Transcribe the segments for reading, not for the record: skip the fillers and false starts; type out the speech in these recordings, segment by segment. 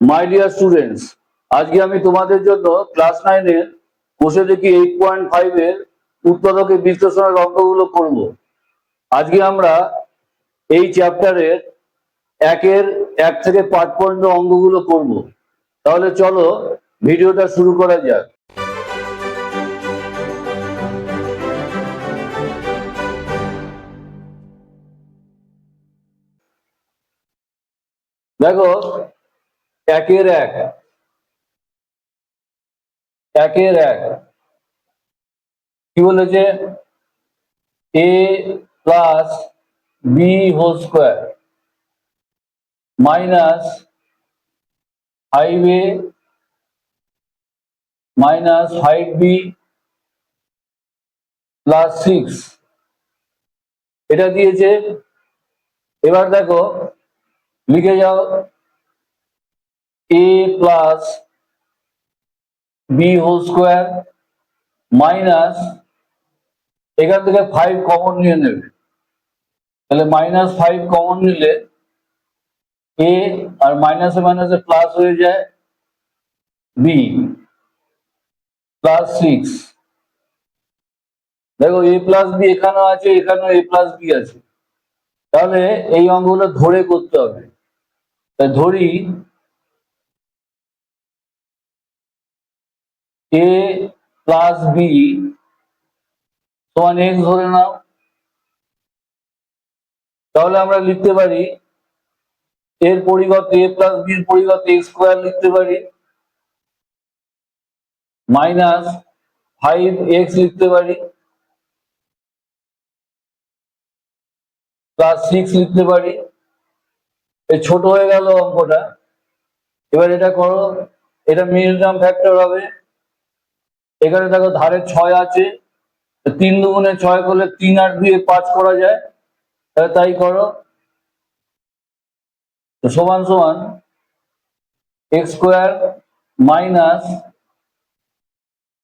My dear students, আজকে আমি তোমাদের জন্য ক্লাস 9-এর বসে দেখি 8.5-এর উৎপাদকে বিশ্লেষণের অঙ্কগুলো করব। আজকে আমরা এই চ্যাপ্টারের 1 থেকে 5 পর্যন্ত অঙ্কগুলো করব। তাহলে চলো ভিডিওটা শুরু করা যাক। দেখো, 1-1 কি বলেছে? a plus b whole square minus 5a minus 5b plus 6 এটা দিয়েছে। এবার দেখো, লিখে যাও a plus b whole square minus, এখান থেকে 5 কমন নিয়ে নেবে, তাহলে -5 কমন নিলে a আর মাইনাসে মাইনাসে প্লাস হয়ে যায় b প্লাস 6। দেখো, a প্লাস বি এখানেও আছে, এখানেও a প্লাস বি আছে, তাহলে এই অঙ্কগুলো ধরে করতে হবে। তাই ধরি a প্লাস বি সমান x ধরে নাও, তাহলে আমরা লিখতে পারি এর পরিবর্তে a প্লাস বি এর পরিবর্তে x স্কোয়ার লিখতে পারি, -5x লিখতে পারি, প্লাস 6 লিখতে পারি। এই ছোট হয়ে গেল অঙ্কটা। এবার এটা করো, এটা মিডল টার্ম ফ্যাক্টর হবে। এখানে দেখো ধারে 6 আছে, 3 দুগুণে 6 করলে 3 আর 2 5 করা যায়, তাহলে তাই করো। সমান সমান এক্স স্কোয়ার মাইনাস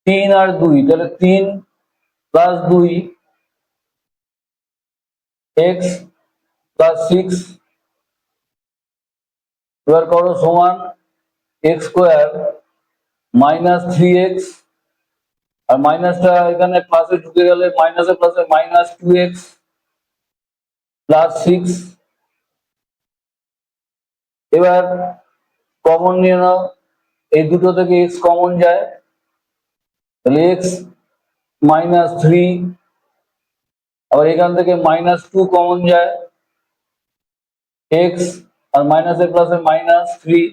3 আর 2, তাহলে 3 প্লাস 2 এক্স প্লাস 6। এবার করো সমান এক্স স্কোয়ার মাইনাস 3x, আর মাইনাসটা এখানে প্লাসে ঢুকে গেলে মাইনাসে প্লাসে -2x প্লাস 6। এবার কমন নিয়ে নাও, এই দুটো থেকে x কমন যায়, তাহলে x -3, আবার এখান থেকে -2 কমন যায়, x আর মাইনাসে প্লাসে -3।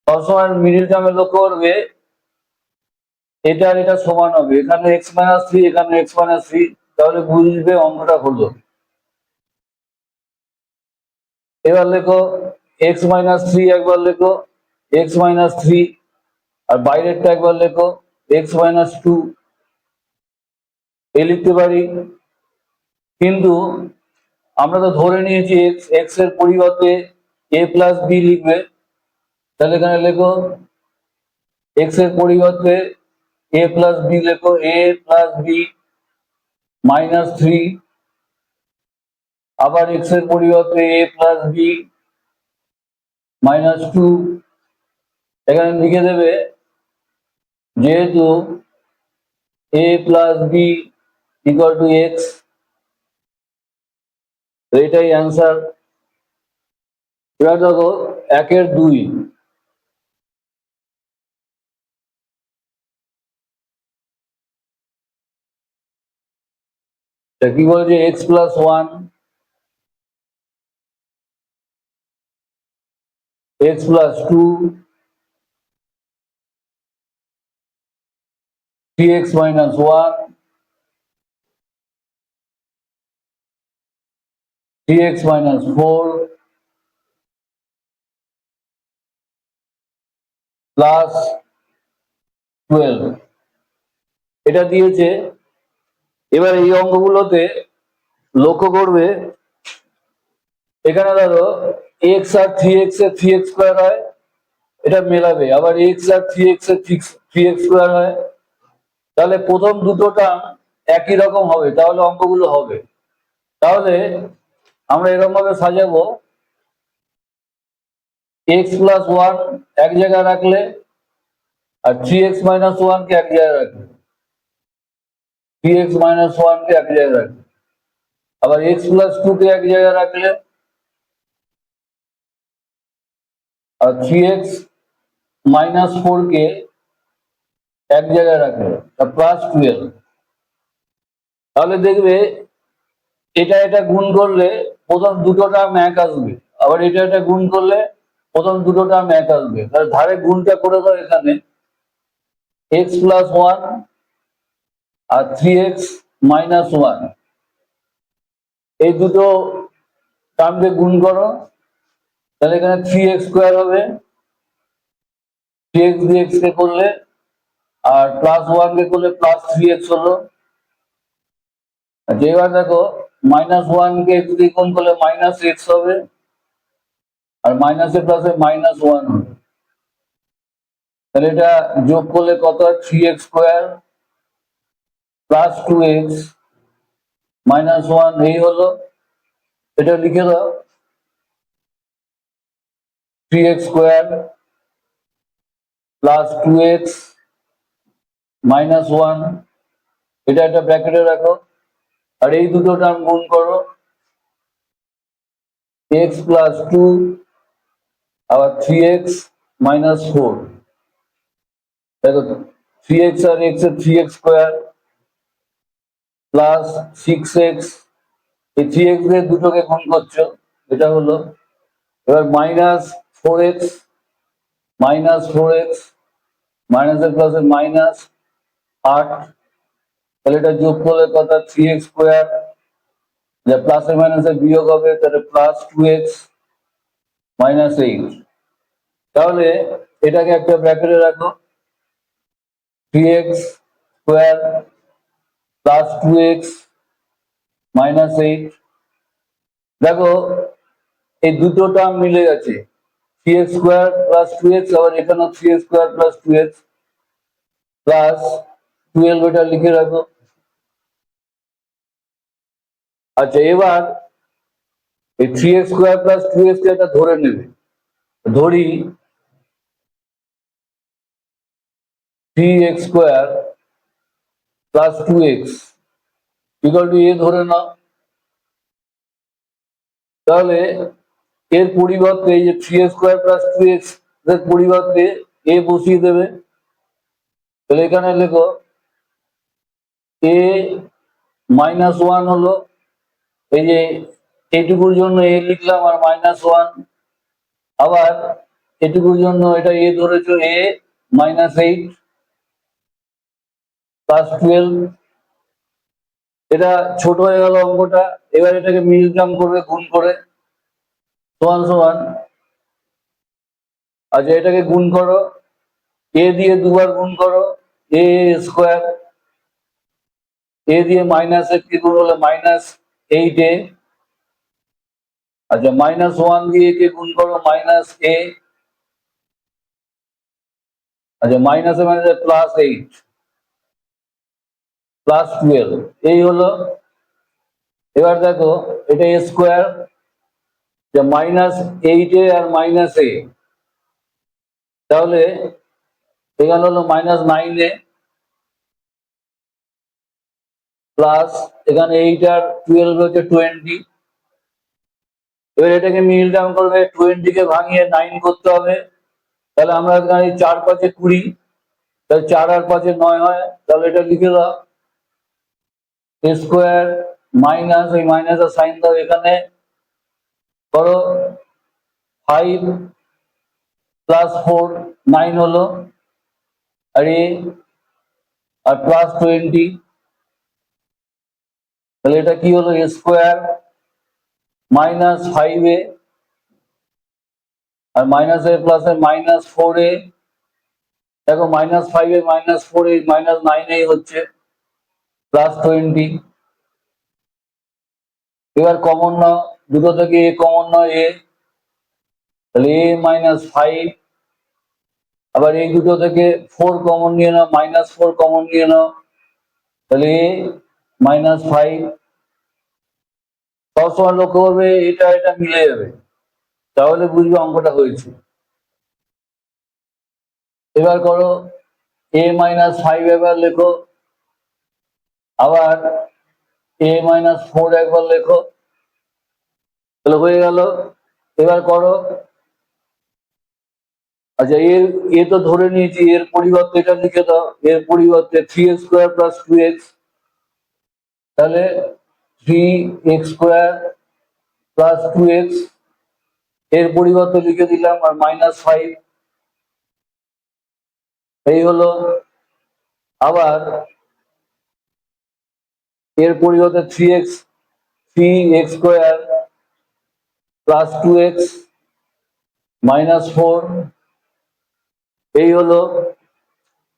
সবসময় মিডিল টার্মে লক্ষ্য করবে এটা আর এটা সমান হবে, এখানে x-3 এখানে x-3, তাহলে বুঝবে অঙ্কটা হলো। এবার লেখো x-3, একবার লেখো x-3, আর বাইরেরটা একবার লেখো x-2, এই লিখতে পারি। কিন্তু আমরা তো ধরে নিয়েছি x এর পরিবর্তে a প্লাস বি লিখবে, তাহলে এখানে লেখো x এর পরিবর্তে a প্লাস বি লেখো a প্লাস বি -3, আবার x এর পরিবর্তে a প্লাস বি -2, এখানে লিখে দেবে যেহেতু a plus b equal to x, এটাই অ্যান্সার। এবার দেখো 1-2, কি বলছে? X plus 1, x plus 2, 3x minus 1, 3x minus 4 plus 12, এটা দিয়েছে। এবার এই অঙ্কগুলোতে লক্ষ্য করবে, এখানে ধরো এক্স আর 3x এর 3x স্কোয়ার হয়, এটা মেলাবে, আবার এক্স আর 3x এর 3x স্কোয়ার হয়, তাহলে প্রথম দুটো টার্ম একই রকম হবে, তাহলে অঙ্কগুলো হবে। তাহলে আমরা এরকম ভাবে সাজাবো এক্স প্লাস ওয়ান এক জায়গায় রাখলে আর 3x - 1 কে এক জায়গায় রাখলে, 3x - 1 কে এক জায়গায় রাখলে, আবার x+2 কে এক জায়গায় রাখলে আর 3x - 4 কে এক জায়গায় রাখলে +12। তাহলে দেখবে এটা গুণ করলে প্রথম দুটো টার্ম এক আসবে, আবার এটা গুণ করলে প্রথম দুটো টার্ম এক আসবে। তাহলে ধারে গুণটা করে দাও এখানে x+1 আর 3x - 1, এই দুটো টার্মকে গুণ করো, তাহলে এখানে 3x² হবে, 3x দিয়ে x কে করলে, আর +1 কে করলে +3x হলো। আচ্ছা এবার দেখো -1 কে x দিয়ে গুণ করলে -x হবে, আর মাইনাসে প্লাসে -1 হবে। তাহলে এটা যোগ করলে কত হয়, 3x² + 2x - 1 এই হলো। এটা লিখে দাও 3x² + 2x - 1, এটা একটা ব্র্যাকেটে রাখো, আর এই দুটো টার্ম গুণ করো, x+2 আবার 3x - 4, দেখো 3x আর x এর 3x² প্লাস 6x, এই 3x দিয়ে দুটোকে গুণ করছো, এটা হলো। এবার -4x মাইনাসের প্লাসে -8, তাহলে এটা যোগ করলে কত, 3x², প্লাসে মাইনাসে বিয়োগ হবে, তাহলে +2x - 8। তাহলে এটাকে একটা ব্র্যাকেটে রাখো, 3x² + 2x - 8। দেখো এই দুটো টার্ম মিলে গেছে, 3x² + 2x, আবার এখানেও 3x² + 2x +12, এটা লিখে রাখো। আচ্ছা এবার এই 3x² + 2x কে এটা ধরে নেবে, ধরি 3x² + 2x = a ধরে নাও। তাহলে এর পরিবর্তে এই যে 3x² + 2x এর পরিবর্তে a বসিয়ে দেবে। তাহলে এখানে লেখো a-1 হলো, এই যে এইটুকুর জন্য a লিখলাম আর -1, আবার এটুকুর জন্য এটা a ধরেছো, a-8 +12, এটা ছোট হয়ে গেল অঙ্কটা। এবার এটাকে মিল টার্ম করবে গুণ করে, সমান সমান, আচ্ছা এটাকে গুণ করো, a দিয়ে দুবার গুণ করো, a² a দিয়ে -8 কে গুণ হলে -8a, আচ্ছা -1 দিয়ে কে গুণ করো, -a, আচ্ছা মাইনাসে মাইনাসে +8 +12, এই হলো। এবার দেখো এটা a², যে -8a আর -a, তাহলে এখানে হলো -9a প্লাস এখানে 8 আর 12 হচ্ছে 20। এবার এটাকে মিল ডাউন করবে, 20 কে ভাঙিয়ে 9 করতে হবে। তাহলে আমরা এখানে 4×5 = 20, তাহলে 4 আর 5 = 9 হয়। তাহলে এটা লিখে দাও a² মাইনাস, এই মাইনাসের সাইন দাও এখানে, করো 5 + 4 9 হলো, আর a আর +20, তাহলে এটা কি হলো, a² -5a আর মাইনাসে প্লাসে -4a, দেখো -5a -4a -9a হচ্ছে +20। এবার কমন নাও, দুটো থেকে a কমন নাও, a, তাহলে a-5, আবার এই দুটো থেকে 4 কমন নিয়ে নাও, -4 কমন নিয়ে নাও, তাহলে a-5। সবসময় লক্ষ্য করবে এটা এটা মিলে যাবে, তাহলে বুঝবে অঙ্কটা হয়েছে। এবার করো a-5 একবার লেখো, আবার a-4 একবার লেখো, তাহলে হয়ে গেল। এবার করো, আচ্ছা এ তো ধরে নিয়েছি, এর পরিবর্তে এটা লিখে দাও, এর পরিবর্তে 3x² + 2x, তাহলে 3x² + 2x, এর পরিবর্তে লিখে দিলাম আর -5, এই হলো। আবার এর পরিবর্তে 3x² + 2x -4, এই হলো।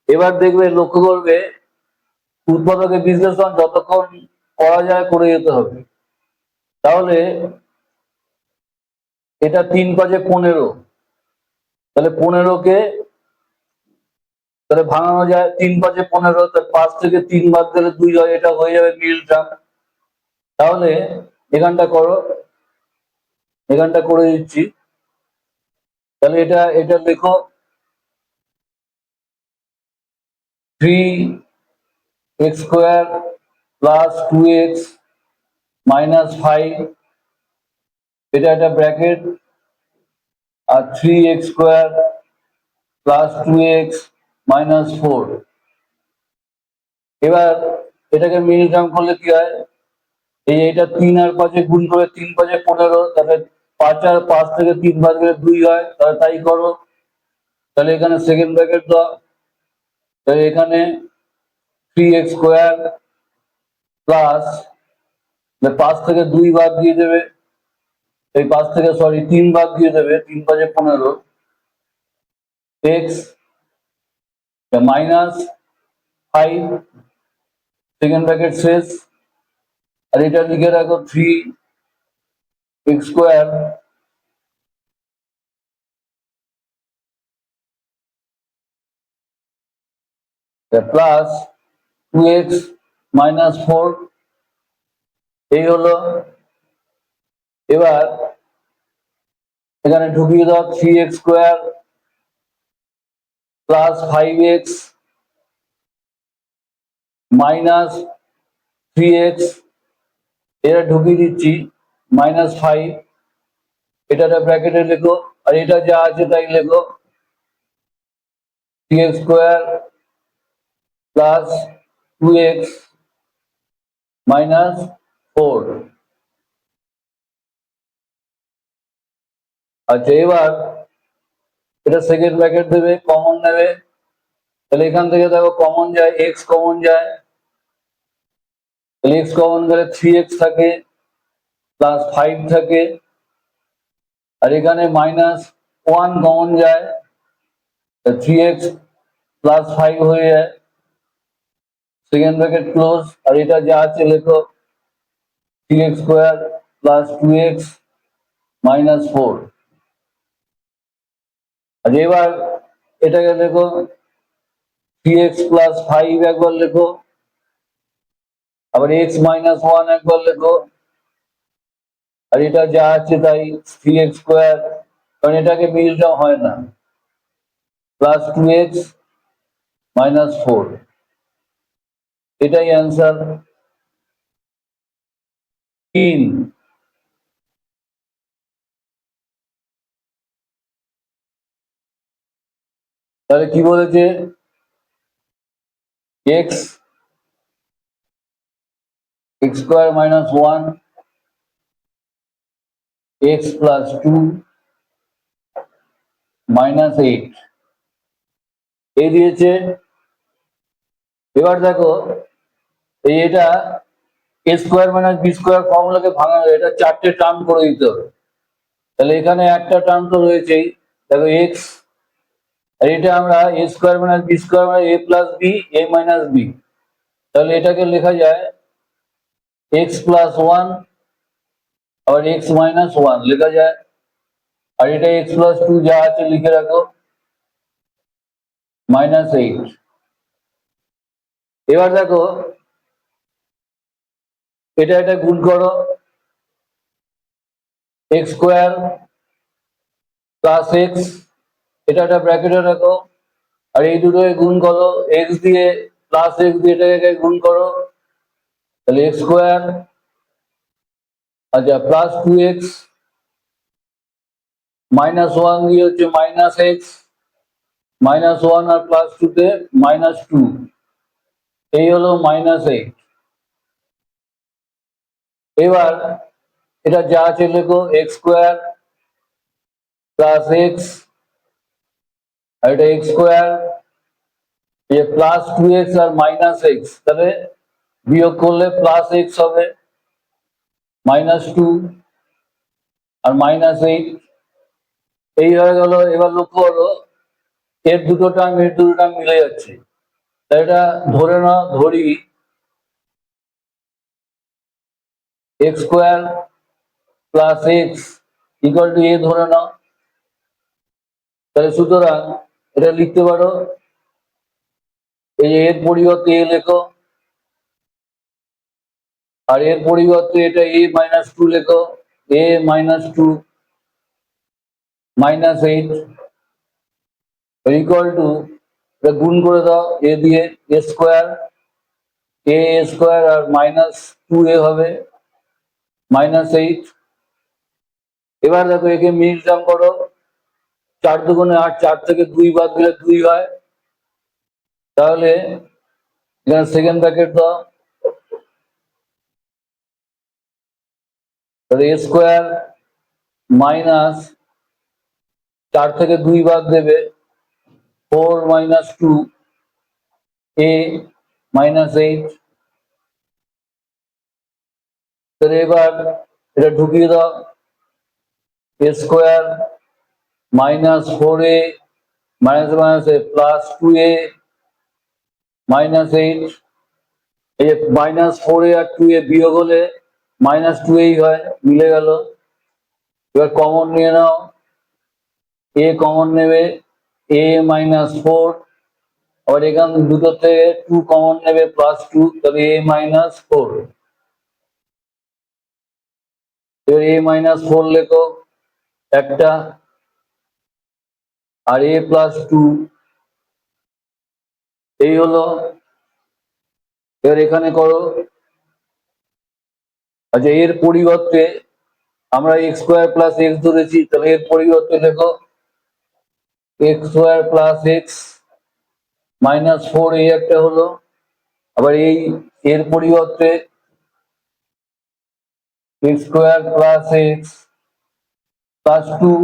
এবার দেখবে, লক্ষ্য করবে, উৎপাদকের বিশ্লেষণ যতক্ষণ করা যায় করে যেতে হবে। তাহলে এটা 3×5 = 15, তাহলে 15কে তাহলে ভাঙানো যায়, 3×5 = 15, তাহলে 5 থেকে 3 বাদ দিলে 2 হয়, এটা হয়ে যাবে মিডল টার্ম। তাহলে এখানটা করো, এখানটা করে দিচ্ছি, তাহলে এটা লেখো 3x² + 2x -5, এটা একটা ব্র্যাকেট, আর 3x² + 2x -4। এবার এটাকে মিডল টার্ম করলে কি হয়, এইটা 3 আর 5 গুণ করে 3×5 = 15, তাহলে 5 থেকে 3 বাদ গেলে 2 হয়, তাহলে তাই করো। তাহলে এখানে সেকেন্ড ব্র্যাকেট দাও, তাহলে এখানে 3x² প্লাস 5 থেকে 2 বাদ দিয়ে দেবে, এই 5 থেকে 3 বাদ দিয়ে দেবে, 3×5 = 15, x -5, সেকেন্ড ব্র্যাকেট শেষ। আর এটা লিখে রাখো 3x² প্লাস 2x -4, এই হলো। এবার এখানে ঢুকিয়ে দাও 3x² + 5x -3x, এটা ঢুকিয়ে দিচ্ছি, -5, এটা ব্র্যাকেটে লেখো, আর এটা যা আছে তাই লেখো, 3x² + 2x -4। আচ্ছা, এবার এটা সেকেন্ড ব্র্যাকেট দেবে, কমন নেবে, তাহলে এখান থেকে দেখো কমন যায়, x কমন যায়, তাহলে x কমন গেলে 3x থাকে, +5 থাকে, আর এখানে -1 কমন যায়, 3x + 5 হয়ে যায়, সেকেন্ড ব্র্যাকেট ক্লোজ, আর এটা যা আছে লেখো 3x² + 2x -4। আর এবার এটাকে লেখো 3x + 5 একবার লেখো, আবার x -1 একবার লেখো, আর এটা যা আছে তাই 3x², কারণ এটাকে মিডল টার্ম হয় না, +2x -4, এটাই অ্যান্সার 3। তাহলে কি বলেছে, x² -1, x + 2 -8, এই দিয়েছে। এবার দেখো, এটা a² - b² ফর্মুলাকে ভাঙা, এটা 4টে টার্ম করে দিতে হবে, তাহলে এখানে একটা টার্ম তো রয়েছেই, দেখো x, আর এটা আমরা a² - b² a + b a - b, তাহলে এটাকে লেখা যায় x + 1, আবার x - 1 লেখা যায়, আর এটা x + 2 যা আছে লিখে রাখো, -8। এবার দেখো, এটা গুণ করো, x² + x, এটা ব্র্যাকেটে রাখো, আর এই দুটোকে গুণ করো, এক্স দিয়ে প্লাস এক্স দিয়ে এটাকে গুণ করো, তাহলে এক্স স্কোয়ার, আচ্ছা প্লাস 2x -1 দিয়ে হচ্ছে -x, -1 আর +2 তে -2, এই হলো -8। এবার এটা যা আছে লেখো এক্স স্কোয়ার প্লাস এক্স, আর এটা এক্স স্কোয়ার, এই +2x আর -x, তাহলে বিয়োগ করলে +x হবে, -2 আর -8, এই হয়ে গেল। এবার লক্ষ্য করো এর দুটো টার্ম মিলে যাচ্ছে, তাই এটা ধরি x square plus x equal to a ধরে নাও, তাহলে সুতরাং এটা লিখতে পারো, এই এর পরিবর্তে এ লেখো, আর এর পরিবর্তে এটা a-2 লেখো, a-2 -8 ইকুয়াল টু, এটা গুণ করে দাও এ দিয়ে, এ স্কোয়ার, এ স্কোয়ার আর -2a হবে -8। এবার দেখো একে মিল টার্ম করো, 4 দুগুণে 8, 4 থেকে 2 বাদ দিলে 2 হয়, তাহলে এখানে সেকেন্ড ব্র্যাকেট দাও, তাহলে এ স্কোয়ার মাইনাস 4 থেকে 2 বাদ দেবে 4 - 2 a -8, তাহলে এবার এটা ঢুকিয়ে দাও, এ স্কোয়ার -4a +2a -8, এই যে -4a আর 2a বিয়োগ হলে -2a হয়, মিলে গেল। এবার কমন নিয়ে নাও, এ কমন নেবে, a -4, আবার এখান দুটো থেকে 2 কমন নেবে +2, তাহলে a -4, এবার a-4 লেখো একটা, আর a+2 এই হলো। এবার এখানে করো, আচ্ছা এর পরিবর্তে আমরা এক্স স্কোয়ার প্লাস এক্স ধরেছি, তাহলে এর পরিবর্তে লেখো এক্স স্কোয়ার প্লাস এক্স -4 এই একটা হলো, আবার এই এর পরিবর্তে এক্স স্কোয়ার প্লাস এক্স +2,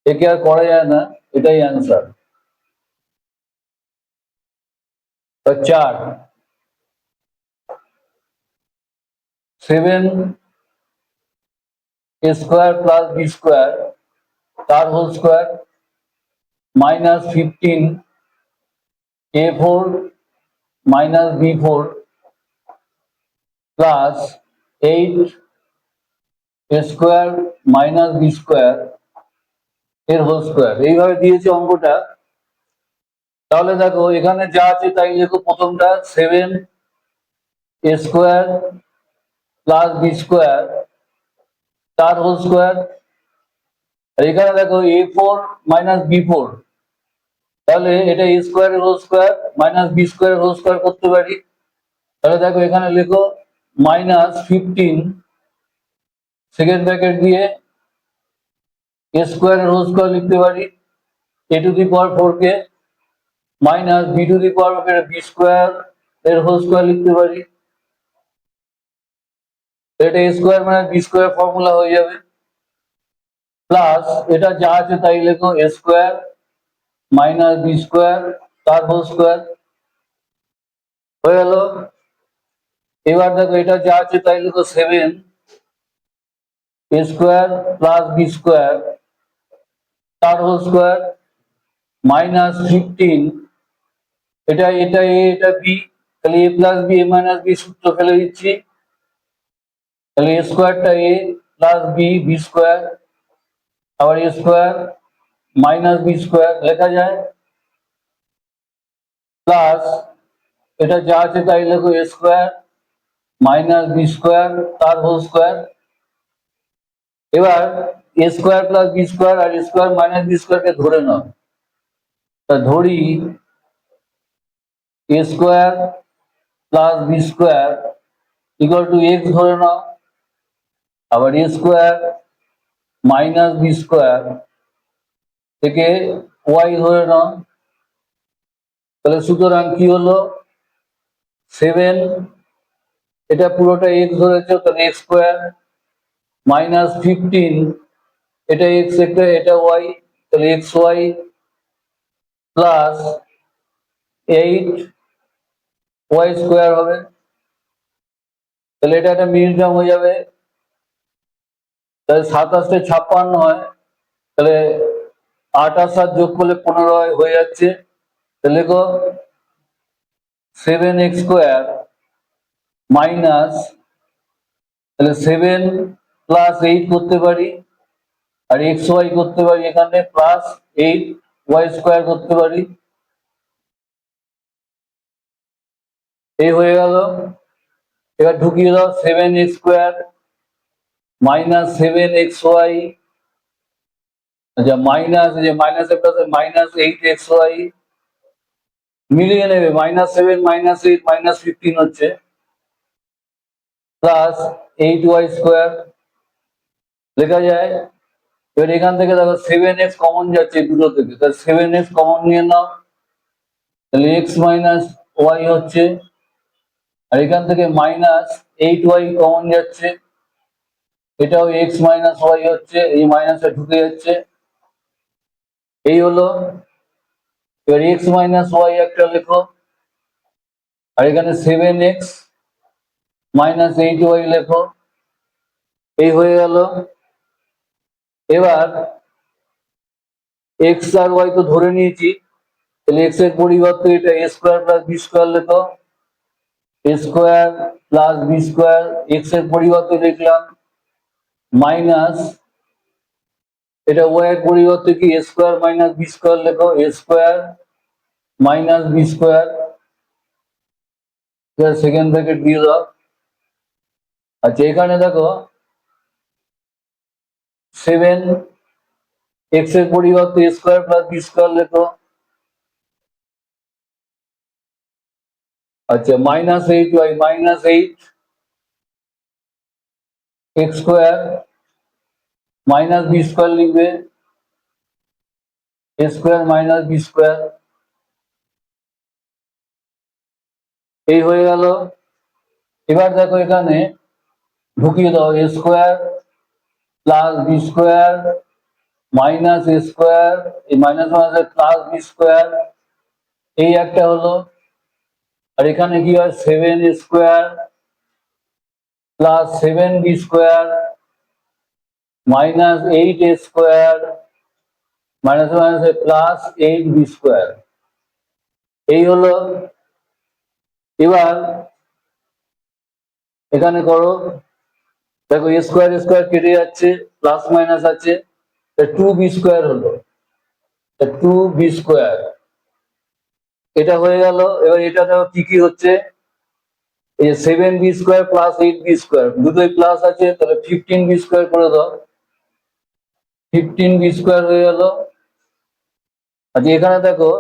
একে আর করা যায় না, এটাই answer. 4 7 a square plus b square তার whole square -15 a4 -b4 plus 8 a square b square এর হোল স্কোয়ার, এইভাবে দিয়েছে অঙ্কটা। তাহলে দেখো এখানে যা আছে তাই লেখো, প্রথমটা 7 a square plus b square তার হোল স্কোয়ার, আর এখানে দেখো a4 b4, তাহলে এটা a স্কোয়ারের হোল স্কোয়ার বি স্কোয়ারের হোল স্কোয়ার করতে পারি। তাহলে দেখো এখানে লেখো -15 সেকেন্ড ব্র্যাকেট দিয়ে a স্কোয়ারের হোল স্কোয়ার লিখতে পারি, a⁴ কে -b⁴ বি স্কোয়ার এর হোল স্কোয়ার লিখতে পারি, এটা a square b square formula হয়ে যাবে। প্লাস এটা যা আছে তাই লেখো a স্কোয়ার বি স্কোয়ার তার হোল স্কোয়ার হয়ে গেল। এবার দেখো এটা যা আছে তাই লেখো 7 a square plus b square তার হোল স্কোয়ার -15, এটা a এটা b, তাহলে a plus b a minus b সূত্র ফেলে দিচ্ছি, তাহলে a স্কোয়ারটা a প্লাস বি স্কোয়ার, আবার a স্কোয়ার বি স্কোয়ার লেখা যায়, প্লাস এটা যা আছে তাই লেখো a স্কোয়ার বি স্কোয়ার তার হোল স্কোয়ার। এবার a square plus b square আর স্কোয়ার বি স্কোয়ার কে ধরে নাও, তা ধরি a square plus b square equal to x ধরে নাও, আবার a square minus b square থেকে ওয়াই ধরে নাও। তাহলে সুতরাং কি হলো, 7, এটা পুরোটা এক্স ধরেছে, তাহলে এক্স স্কোয়ার মাইনাস 15, এটা এক্স, এটা ওয়াই, তাহলে x y plus 8 y square হবে। তাহলে এটা একটা মিডল টার্ম হয়ে যাবে। তাহলে 27 হয়, তাহলে 8 আর 7 যোগ করলে 15 হয়ে যাচ্ছে। তাহলে লেখো 7x স্কোয়ার মাইনাস, তাহলে 7 প্লাস 8 করতে পারি, আর এক্স ওয়াই করতে পারি, এখানে প্লাস 8 ওয়াই স্কোয়ার করতে পারি। এই হয়ে গেল। এবার ঢুকিয়ে দাও 7x স্কোয়ার মাইনাস 7xy, আচ্ছা মাইনাস, যে মাইনাস একটা মাইনাস 8xy, মিলিয়ে নেবে, -7 -8 -15 হচ্ছে, প্লাস 8y স্কোয়ার লেখা যায়। এবার এখান থেকে দেখো 7x কমন যাচ্ছে দুটো থেকে, তাহলে 7x কমন নিয়ে নাও, তাহলে x মাইনাস ওয়াই হচ্ছে, আর এখান থেকে -8y কমন যাচ্ছে, এটাও x মাইনাস ওয়াই হচ্ছে, এই মাইনাসটা ঢুকে যাচ্ছে, এই হলো। এবার x মাইনাস ওয়াই একটা লেখো, আর এখানে 7x মাইনাস 8y লেখো, এই হয়ে গেল। এবার এক্স আর ওয়াই তো ধরে নিয়েছি, তাহলে এক্স এর পরিবর্তে এটা a square plus b square লেখো, a square plus b square, x এর পরিবর্তে লিখলাম, মাইনাস, এটা ওয়াই এর পরিবর্তে কি a square minus b square লেখো, a square minus b square, second bracket দিয়ে দাও। আচ্ছা এখানে দেখো 7 এক্স এর পরিবর্তে a square plus b square লেখো, আচ্ছা -8y -8 x square minus b square লিখবে, a square minus b square, এই হয়ে গেল। এবার দেখো এখানে ঢুকিয়ে দাও a square plus b square minus a square, এই minus minus plus b square, এই একটা হলো। আর এখানে কি হয় 7 square plus 7 b square minus 8 a square minus minus plus 8 b square, এই হলো। এবার এখানে করো, দেখো এ স্কোয়ার স্কোয়ার কেটে যাচ্ছে, প্লাস মাইনাস আছে, 2b স্কোয়ার হলো, 2b স্কোয়ার, এটা হয়ে গেল। এবার এটা দেখো কি কি হচ্ছে, এই 7b square plus 8b square দুটোই প্লাস আছে, তাহলে 15b স্কোয়ার করে দাও, 15b স্কোয়ার হয়ে গেল। আচ্ছা এখানে দেখো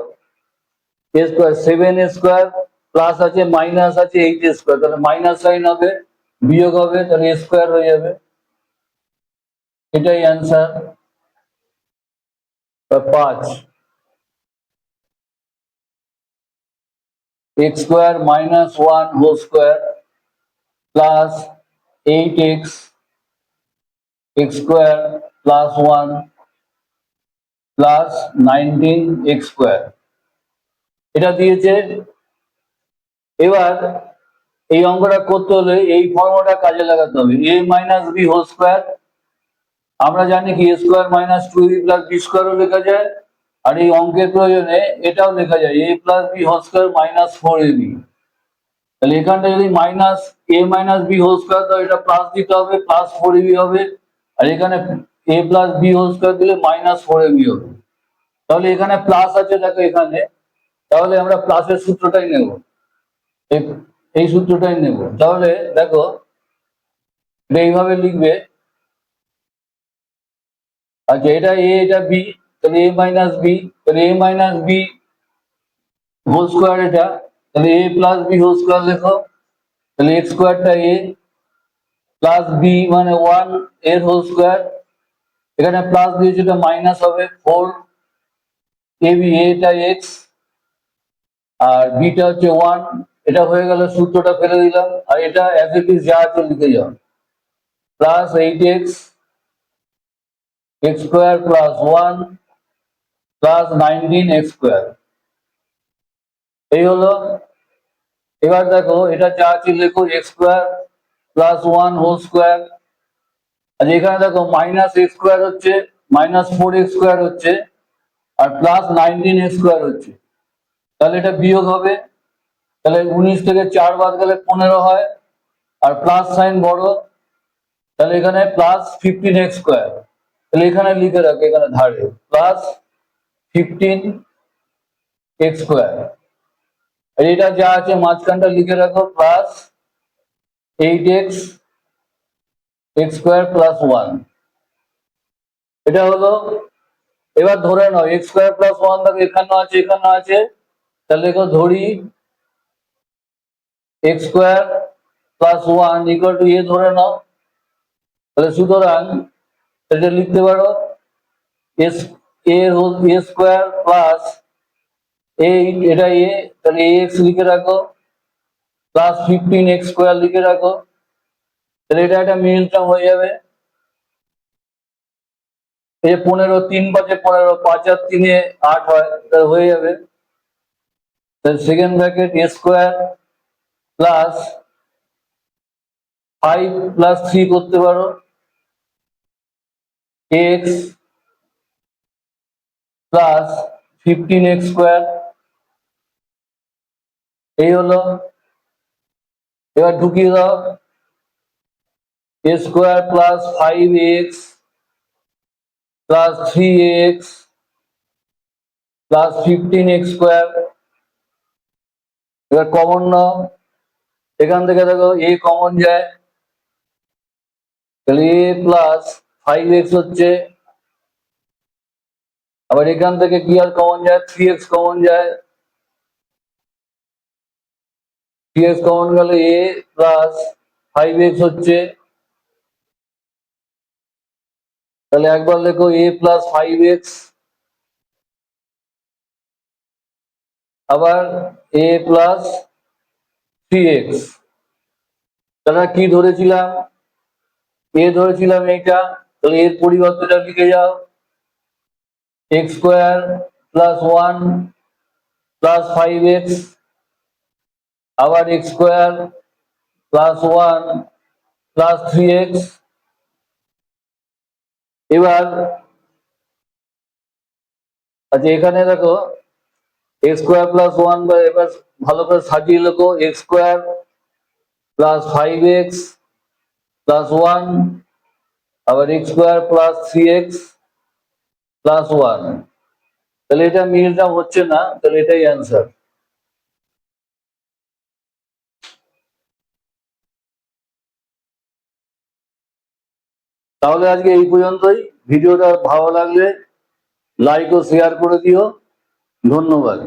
এ স্কোয়ার 7 স্কোয়ার প্লাস আছে মাইনাস আছে 8 স্কোয়ার, তাহলে মাইনাস সাইন হবে, বিয়োগ হবে, তাহলে স্কোয়ার হয়ে যাবে, এটাই answer. 5 x square minus 1 whole square plus 8x x square plus 1 plus 19x square, এটা দিয়েছে। এবার এই অঙ্কটা করতে হলে এই ফর্মুলাটা কাজে লাগাতে হবে, a minus b whole square, আমরা জানি কি a square minus 2ab plus b স্কোয়ারও লেখা যায়, আর এই অঙ্কের প্রয়োজনে এটাও লেখা যায় a plus b whole square minus 4ab। তাহলে এখানটা যদি minus a minus b whole square, তো এটা প্লাস দিতে হবে, প্লাস 4ab হবে, আর এখানে a plus b whole square দিলে মাইনাস 4ab হবে। তাহলে এখানে প্লাস আছে দেখো এখানে, তাহলে আমরা প্লাসের সূত্রটাই নেব, এই সূত্রটাই নেব। তাহলে দেখো এইভাবে লিখবে, আচ্ছা এটা এ এটা বি, তাহলে এ মাইনাস বি, তাহলে এ মাইনাস বি হোল স্কোয়ার এটা, তাহলে এ প্লাস বি হোল স্কোয়ার লেখো, তাহলে এক্স স্কোয়ারটা এ প্লাস বি মানে 1 এর হোল স্কোয়ার, এখানে প্লাস দিয়েছে এটা মাইনাস হবে 4 এ বি, এটা এক্স আর বিটা হচ্ছে 1, এটা হয়ে গেল, সূত্রটা ফেলে দিলাম আর এটা অ্যাজ ইট ইজ যা আছে লিখে যাও, plus 8x x square plus 1 plus 19 x square, এই হলো। এবার দেখো এটা যা আছে লেখো, x square plus 1 whole square, আর এখানে দেখো মাইনাস এক্স স্কোয়ার হচ্ছে, মাইনাস 4x স্কোয়ার হচ্ছে আর প্লাস 19x স্কোয়ার হচ্ছে, তাহলে এটা বিয়োগ হবে, তাহলে 19 থেকে 4 বাদ গেলে 15 হয় আর প্লাস সাইন বড়, তাহলে এখানে প্লাস 15x স্কোয়ার, তাহলে এখানে লিখে রাখো, এখানে ধারে প্লাস 15x স্কোয়ার, আর এটা যা আছে মাঝখানটা লিখে রাখো plus 8x x square plus 1, এটা হলো। এবার ধরে নাও এক্স স্কোয়ার প্লাস 1 দেখো এখানেও আছে এখানেও আছে, তাহলে দেখো ধরি x square plus 1 equal to a ধরে নাও, তাহলে সুতরাং এটা লিখতে পারো এস এর হোল এ স্কোয়ার প্লাস 8, এটা এ, তাহলে এ এক্স লিখে রাখো প্লাস 15x স্কোয়ার লিখে রাখো, তাহলে এটা একটা মিডল টার্ম হয়ে যাবে। এই 15 3 5 15, 5 আর 3 8 হয়, তাহলে হয়ে যাবে, তাহলে সেকেন্ড ব্র্যাকেট এ স্কোয়ার প্লাস 5 প্লাস 3 করতে পারো এক্স প্লাস 15x স্কোয়ার, এই হলো। এবার ঢুকিয়ে দাও a square plus 5x plus 3x plus 15x square, এবার কমন নাও, এখান থেকে দেখো এ কমন যায়, তাহলে এ প্লাস 5x হচ্ছে, আবার এখান থেকে কি আর কমন যায়, 3x কমন যায়, 3x কমন গেলে এ প্লাস 5x হচ্ছে, তাহলে একবার লেখো এ প্লাস 5x, আবার এ প্লাস 3x, তাহলে কি ধরেছিলাম, এ ধরেছিলাম এইটা, তাহলে এর পরিবর্তেটা লিখে যাও x square plus 1 plus 5x, আবার x square plus 1 plus 3x, এবার আচ্ছা এখানে দেখো এক্স স্কোয়ার প্লাস 1, বা এবার ভালো করে সাজিয়ে লেখো x square plus 5x plus 1, আবার x square plus 3x plus 1, তাহলে এটা মিডল টার্ম হচ্ছে না, তাহলে এটাই অ্যান্সার। তাহলে আজকে এই পর্যন্তই, ভিডিওটা ভালো লাগলে লাইক ও শেয়ার করে দিও, ধন্যবাদ।